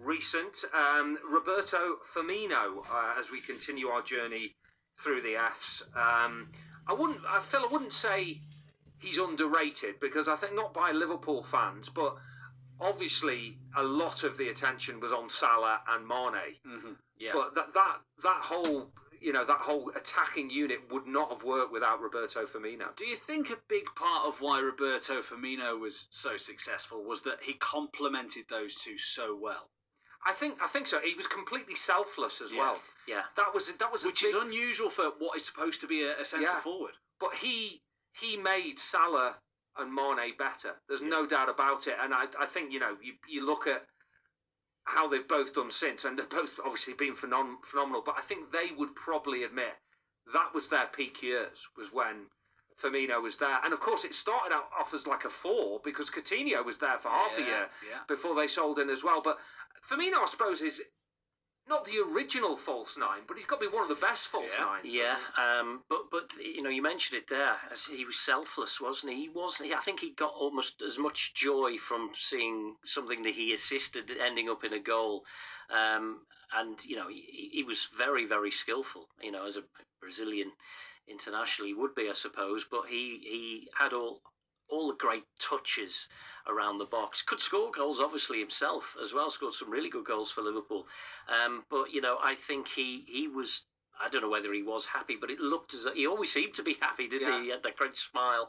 recent. Roberto Firmino, as we continue our journey through the Fs. I wouldn't say he's underrated, because I think not by Liverpool fans, but obviously a lot of the attention was on Salah and Mane. Mm-hmm. Yeah. But that whole attacking unit would not have worked without Roberto Firmino. Do you think a big part of why Roberto Firmino was so successful was that he complemented those two so well? I think so. He was completely selfless as well. Yeah. That was which is unusual for what is supposed to be a centre forward. But he made Salah and Mane better. There's no doubt about it. And I think, you look at how they've both done since, and they've both obviously been phenomenal, but I think they would probably admit that was their peak years, was when Firmino was there. And of course it started out off as like a 4, because Coutinho was there for half a year before they sold in as well. But Firmino, I suppose, is not the original false 9, but he's got to be one of the best false 9s. Yeah, but you mentioned it there. He was selfless, wasn't he? I think he got almost as much joy from seeing something that he assisted ending up in a goal. And he was very, very skillful. As a Brazilian international, he would be, I suppose. But he had all the great touches around the box. Could score goals, obviously, himself as well. Scored some really good goals for Liverpool. But I think he was, I don't know whether he was happy, but it looked as though he always seemed to be happy, didn't he? He had that great smile.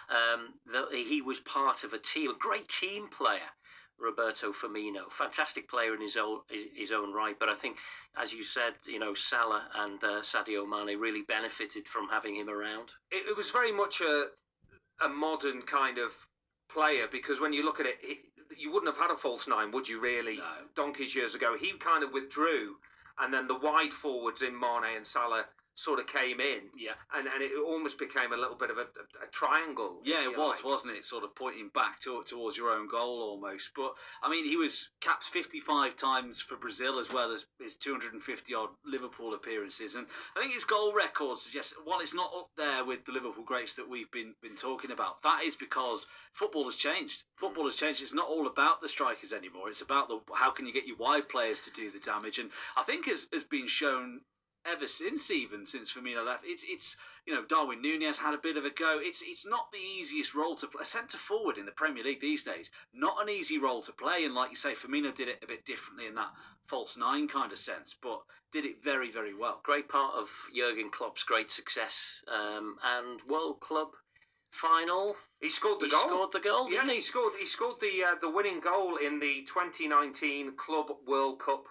That he was part of a team, a great team player, Roberto Firmino. Fantastic player in his own right. But I think, as you said, Salah and Sadio Mane really benefited from having him around. It was very much a modern kind of player, because when you look at it, you wouldn't have had a false 9, would you really? No. Donkeys years ago. He kind of withdrew, and then the wide forwards in Mane and Salah sort of came in. Yeah. And it almost became a little bit of a triangle. Yeah, it was, wasn't it? Sort of pointing back towards your own goal almost. But, I mean, he was capped 55 times for Brazil, as well as his 250-odd Liverpool appearances. And I think his goal record suggests, while it's not up there with the Liverpool greats that we've been talking about, that is because football has changed. Football has changed. It's not all about the strikers anymore. It's about how can you get your wide players to do the damage. And I think has been shown ever since Firmino left. It's Darwin Núñez had a bit of a go. It's not the easiest role to play. Centre forward in the Premier League these days, not an easy role to play. And like you say, Firmino did it a bit differently in that false 9 kind of sense, but did it very, very well. Great part of Jurgen Klopp's great success and World Club final. He scored the goal. He scored the goal, didn't he? He scored the winning goal in the 2019 Club World Cup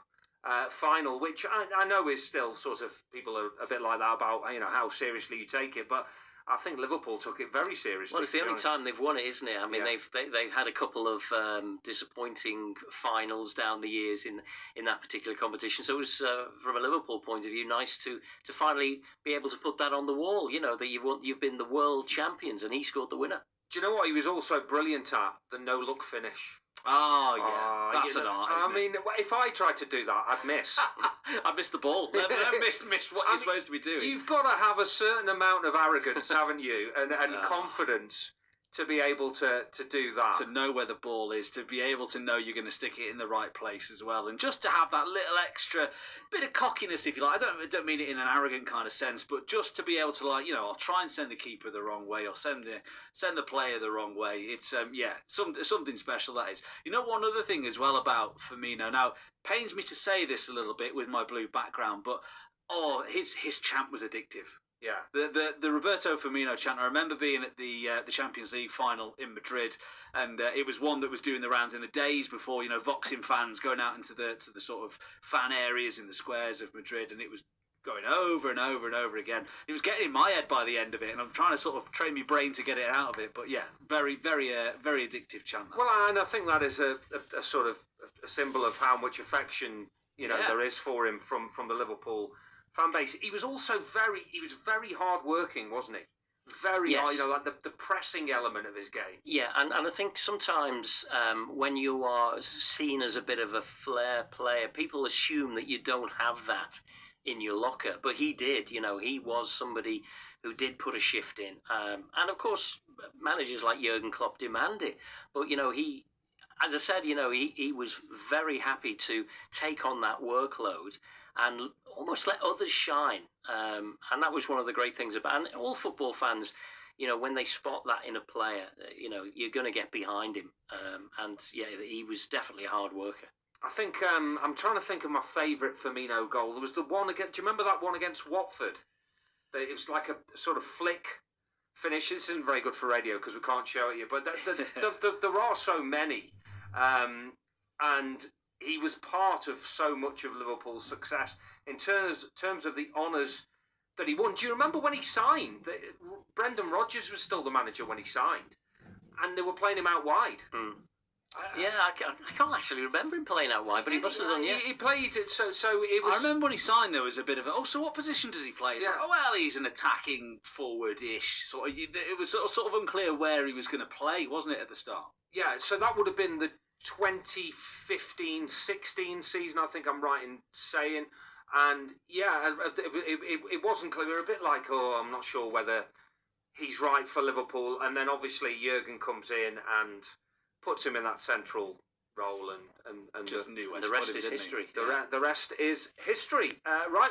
final, which I know is still sort of, people are a bit like that about how seriously you take it, but I think Liverpool took it very seriously. Well, it's the only time they've won it, isn't it? I mean, they've had a couple of disappointing finals down the years in that particular competition. So it was, from a Liverpool point of view, nice to finally be able to put that on the wall. That you've been the world champions, and he scored the winner. Do you know what he was also brilliant at? The no-look finish. Oh, yeah. That's an art, isn't it? If I tried to do that, I'd miss. I'd miss the ball. I'd miss what you're supposed to be doing. You've got to have a certain amount of arrogance, haven't you? And confidence to be able to do that. To know where the ball is, to be able to know you're going to stick it in the right place as well. And just to have that little extra bit of cockiness, if you like. I don't mean it in an arrogant kind of sense, but just to be able to, I'll try and send the keeper the wrong way, or send the player the wrong way. It's, something special, that is. One other thing as well about Firmino, now, pains me to say this a little bit with my blue background, but, his chant was addictive. Yeah, the Roberto Firmino chant. I remember being at the Champions League final in Madrid, and it was one that was doing the rounds in the days before. Voxing fans going out into the sort of fan areas in the squares of Madrid, and it was going over and over and over again. It was getting in my head by the end of it, and I'm trying to sort of train my brain to get it out of it. But yeah, very, very, very addictive chant. Well, and I think that is a sort of a symbol of how much affection there is for him from the Liverpool fan base. He was also very hard working, wasn't he? Very hard, like the pressing element of his game. Yeah, and I think sometimes when you are seen as a bit of a flair player, people assume that you don't have that in your locker. But he did, he was somebody who did put a shift in. And of course, managers like Jurgen Klopp demand it. But, as I said, he was very happy to take on that workload and almost let others shine. And that was one of the great things about, and all football fans, when they spot that in a player, you're going to get behind him. And yeah, he was definitely a hard worker. I think I'm trying to think of my favourite Firmino goal. There was the one against. Do you remember that one against Watford? It was like a sort of flick finish. This isn't very good for radio because we can't show it you, but there are so many, and he was part of so much of Liverpool's success in terms of the honours that he won. Do you remember when he signed? Brendan Rodgers was still the manager when he signed, and they were playing him out wide. Mm. Yeah, I can't actually remember him playing out wide, but he must have done. Yeah, he played it. So it was. I remember when he signed, there was a bit of so what position does he play? It's like, he's an attacking forward-ish sort of. It was sort of unclear where he was going to play, wasn't it, at the start? Yeah, so that would have been the 2015-16 season, I think I'm right in saying. And yeah, it wasn't clear. We were a bit like, I'm not sure whether he's right for Liverpool. And then obviously Jurgen comes in and puts him in that central role, and just knew the rest is history. The rest is history. Right.